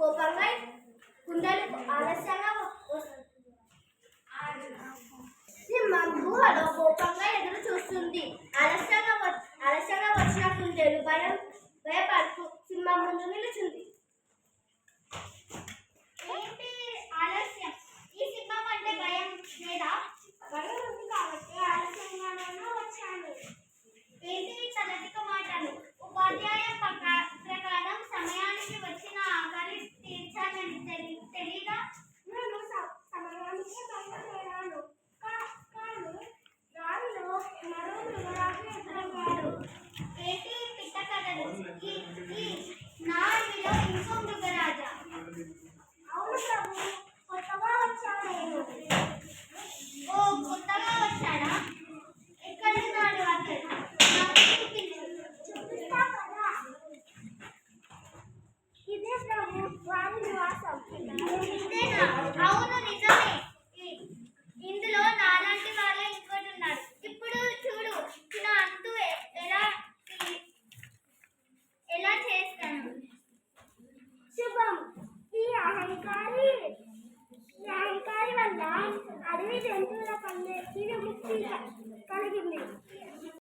కోపంగా కుండలు ఆలస్యంగా సింహం గుహలో కోపంగా ఎదురు చూస్తుంది. ఆలస్యంగా వచ్చిన కుందేలు భయపడుతూ సింహం ముందు నిలుచుంది. ఏంటి ఆలస్యం? ఈ సింహం అంటే భయం లేదా? భయం ఉంది కాబట్టి ఆలస్యంగానైనా వచ్చాను. ఏంటి తలటిక మాటలు? ఉపాధ్యాయ ప్రకారం సమయానికి వచ్చిన ఆకలి తీర్చాలని తెలీదా? నేను సమయానికి బయలుదేరాను. కానీ దారిలో మరో మృగరాజు ఎదురయ్యాడు. ఏంటి పిట్ట కథలు? నా అడవిలో ఇంకో మృగరాజా? అవును ప్రభు, కొత్తగా వచ్చాను నేను. ఓ, కొత్తగా వచ్చాడా? ఎక్కడున్నాడు అతను? నాకు చూపిస్తా కదా. ఇదే ప్రభు వారి నివాసం. ఇదేనా? అవును, నిజమే. ఇందులో నాలాంటి వాళ్ళే ఇంకోటి ఉన్నాడు. ఇప్పుడు చూడు నా అంతు ఎలా చేస్తాను. శుభం. ఈ అహంకారి వల్ల అడవి జంతువులు